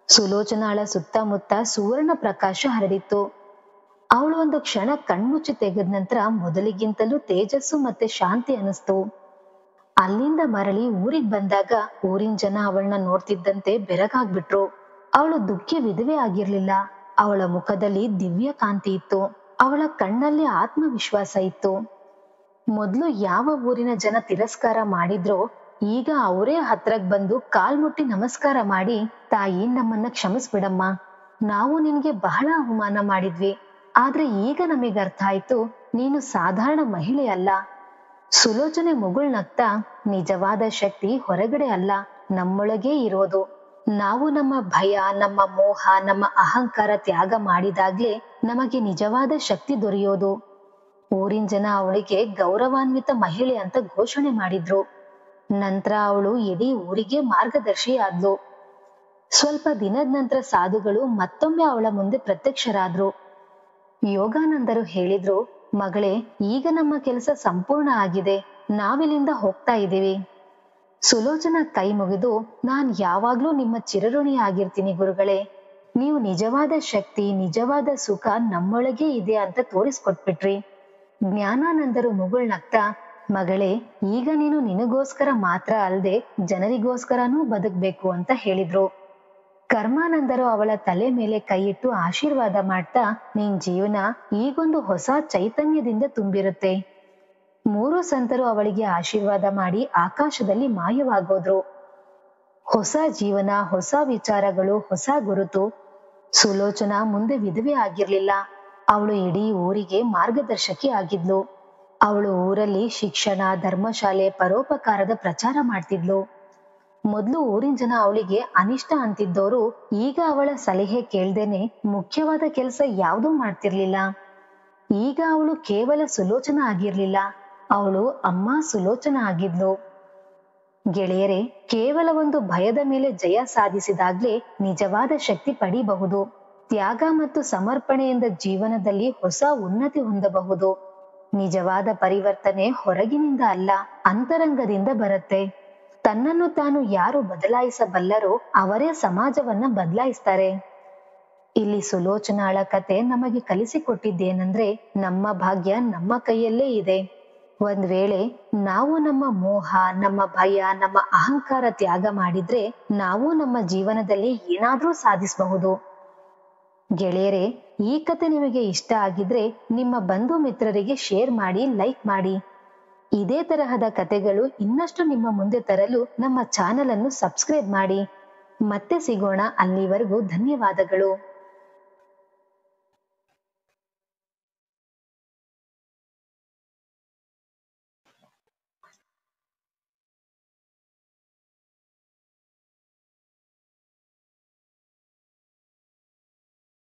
ಸುಲೋಚನಾಳ ಸುತ್ತಮುತ್ತ ಸುವರ್ಣ ಪ್ರಕಾಶ ಹರಡಿತ್ತು. ಅವಳು ಒಂದು ಕ್ಷಣ ಕಣ್ಮುಚ್ಚಿ ತೆಗೆದ ನಂತರ ಮೊದಲಿಗಿಂತಲೂ ತೇಜಸ್ಸು ಮತ್ತೆ ಶಾಂತಿ ಅನಿಸ್ತು. ಅಲ್ಲಿಂದ ಮರಳಿ ಊರಿಗ್ ಬಂದಾಗ ಊರಿನ ಜನ ಅವಳನ್ನ ನೋಡ್ತಿದ್ದಂತೆ ಬೆರಗಾಗ್ಬಿಟ್ರು. ಅವಳು ದುಃಖಿ ವಿಧವೆ ಆಗಿರ್ಲಿಲ್ಲ. ಅವಳ ಮುಖದಲ್ಲಿ ದಿವ್ಯ ಕಾಂತಿ ಇತ್ತು. ಅವಳ ಕಣ್ಣಲ್ಲಿ ಆತ್ಮವಿಶ್ವಾಸ ಇತ್ತು. ಮೊದ್ಲು ಯಾವ ಊರಿನ ಜನ ತಿರಸ್ಕಾರ ಮಾಡಿದ್ರೋ ಈಗ ಅವರೇ ಹತ್ರಕ್ ಬಂದು ಕಾಲ್ಮುಟ್ಟಿ ನಮಸ್ಕಾರ ಮಾಡಿ, ತಾಯಿ, ನಮ್ಮನ್ನ ಕ್ಷಮಿಸ್ಬಿಡಮ್ಮ, ನಾವು ನಿನ್ಗೆ ಬಹಳ ಅವಮಾನ ಮಾಡಿದ್ವಿ. ಆದ್ರೆ ಈಗ ನಮಗೆ ಅರ್ಥ ಆಯ್ತು, ನೀನು ಸಾಧಾರಣ ಮಹಿಳೆ ಅಲ್ಲ. ಸುಲೋಚನೆ ಮುಗುಳ್ನಗ್ತಾ, ನಿಜವಾದ ಶಕ್ತಿ ಹೊರಗಡೆ ಅಲ್ಲ, ನಮ್ಮೊಳಗೇ ಇರೋದು. ನಾವು ನಮ್ಮ ಭಯ, ನಮ್ಮ ಮೋಹ, ನಮ್ಮ ಅಹಂಕಾರ ತ್ಯಾಗ ಮಾಡಿದಾಗ್ಲೇ ನಮಗೆ ನಿಜವಾದ ಶಕ್ತಿ ದೊರೆಯೋದು. ಊರಿನ ಜನ ಅವಳಿಗೆ ಗೌರವಾನ್ವಿತ ಮಹಿಳೆ ಅಂತ ಘೋಷಣೆ ಮಾಡಿದ್ರು. ನಂತರ ಅವಳು ಇಡೀ ಊರಿಗೆ ಮಾರ್ಗದರ್ಶಿ ಆದ್ಲು. ಸ್ವಲ್ಪ ದಿನದ ನಂತರ ಸಾಧುಗಳು ಮತ್ತೊಮ್ಮೆ ಅವಳ ಮುಂದೆ ಪ್ರತ್ಯಕ್ಷರಾದ್ರು. ಯೋಗಾನಂದರು ಹೇಳಿದ್ರು, ಮಗಳೇ, ಈಗ ನಮ್ಮ ಕೆಲಸ ಸಂಪೂರ್ಣ ಆಗಿದೆ, ನಾವಿಲ್ಲಿಂದ ಹೋಗ್ತಾ ಇದ್ದೀವಿ. ಸುಲೋಚನಾ ಕೈ ಮುಗಿದು, ನಾನ್ ಯಾವಾಗ್ಲೂ ನಿಮ್ಮ ಚಿರಋಣಿ ಆಗಿರ್ತೀನಿ ಗುರುಗಳೇ. ನೀವು ನಿಜವಾದ ಶಕ್ತಿ, ನಿಜವಾದ ಸುಖ ನಮ್ಮೊಳಗೇ ಇದೆ ಅಂತ ತೋರಿಸ್ಕೊಟ್ಬಿಟ್ರಿ. ಜ್ಞಾನಾನಂದರು ಮುಗುಳ್ನಗ್ತಾ, ಮಗಳೇ, ಈಗ ನೀನು ನಿನಗೋಸ್ಕರ ಮಾತ್ರ ಅಲ್ಲದೆ ಜನರಿಗೋಸ್ಕರನೂ ಬದುಕ್ಬೇಕು ಅಂತ ಹೇಳಿದ್ರು. ಕರ್ಮಾನಂದರು ಅವಳ ತಲೆ ಮೇಲೆ ಕೈಯಿಟ್ಟು ಆಶೀರ್ವಾದ ಮಾಡ್ತಾ, ನಿನ್ ಜೀವನ ಈಗೊಂದು ಹೊಸ ಚೈತನ್ಯದಿಂದ ತುಂಬಿರುತ್ತೆ. ಮೂರು ಸಂತರು ಅವಳಿಗೆ ಆಶೀರ್ವಾದ ಮಾಡಿ ಆಕಾಶದಲ್ಲಿ ಮಾಯವಾಗೋದ್ರು. ಹೊಸ ಜೀವನ, ಹೊಸ ವಿಚಾರಗಳು, ಹೊಸ ಗುರುತು. ಸುಲೋಚನಾ ಮುಂದೆ ವಿಧವೆ ಆಗಿರ್ಲಿಲ್ಲ. ಅವಳು ಇಡೀ ಊರಿಗೆ ಮಾರ್ಗದರ್ಶಕಿ ಆಗಿದ್ಲು. ಅವಳು ಊರಲ್ಲಿ ಶಿಕ್ಷಣ, ಧರ್ಮಶಾಲೆ, ಪರೋಪಕಾರದ ಪ್ರಚಾರ ಮಾಡ್ತಿದ್ಲು. ಮೊದ್ಲು ಊರಿನ ಜನ ಅವಳಿಗೆ ಅನಿಷ್ಟ ಅಂತಿದ್ದವರು ಈಗ ಅವಳ ಸಲಹೆ ಕೇಳ್ದೇನೆ ಮುಖ್ಯವಾದ ಕೆಲಸ ಯಾವುದೂ ಮಾಡ್ತಿರ್ಲಿಲ್ಲ. ಈಗ ಅವಳು ಕೇವಲ ಸುಲೋಚನಾ ಆಗಿರ್ಲಿಲ್ಲ, ಅವಳು ಅಮ್ಮ ಸುಲೋಚನಾ ಆಗಿದ್ಲು. ಗೆಳೆಯರೇ, ಕೇವಲ ಒಂದು ಭಯದ ಮೇಲೆ ಜಯ ಸಾಧಿಸಿದಾಗ್ಲೇ ನಿಜವಾದ ಶಕ್ತಿ ಪಡಿಬಹುದು. ತ್ಯಾಗ ಮತ್ತು ಸಮರ್ಪಣೆಯಿಂದ ಜೀವನದಲ್ಲಿ ಹೊಸ ಉನ್ನತಿ ಹೊಂದಬಹುದು. ನಿಜವಾದ ಪರಿವರ್ತನೆ ಹೊರಗಿನಿಂದ ಅಲ್ಲ, ಅಂತರಂಗದಿಂದ ಬರುತ್ತೆ. ತನ್ನನ್ನು ತಾನು ಯಾರು ಬದಲಾಯಿಸಬಲ್ಲರೋ ಅವರೇ ಸಮಾಜವನ್ನ ಬದಲಾಯಿಸ್ತಾರೆ. ಇಲ್ಲಿ ಸುಲೋಚನಾಳ ಕತೆ ನಮಗೆ ಕಲಿಸಿಕೊಟ್ಟಿದ್ದೇನೆಂದ್ರೆ, ನಮ್ಮ ಭಾಗ್ಯ ನಮ್ಮ ಕೈಯಲ್ಲೇ ಇದೆ. ಒಂದ್ ವೇಳೆ ನಾವು ನಮ್ಮ ಮೋಹ, ನಮ್ಮ ಭಯ, ನಮ್ಮ ಅಹಂಕಾರ ತ್ಯಾಗ ಮಾಡಿದ್ರೆ ನಾವು ನಮ್ಮ ಜೀವನದಲ್ಲಿ ಏನಾದ್ರೂ ಸಾಧಿಸಬಹುದು. ಗೆಳೆಯರೇ, ಈ ಕತೆ ನಿಮಗೆ ಇಷ್ಟ ಆಗಿದ್ರೆ ನಿಮ್ಮ ಬಂಧು ಮಿತ್ರರಿಗೆ ಶೇರ್ ಮಾಡಿ, ಲೈಕ್ ಮಾಡಿ. ಇದೇ ತರಹದ ಕತೆಗಳು ಇನ್ನಷ್ಟು ನಿಮ್ಮ ಮುಂದೆ ತರಲು ನಮ್ಮ ಚಾನೆಲ್ ಅನ್ನು ಸಬ್ಸ್ಕ್ರೈಬ್ ಮಾಡಿ. ಮತ್ತೆ ಸಿಗೋಣ. ಅಲ್ಲಿವರೆಗೂ ಧನ್ಯವಾದಗಳು.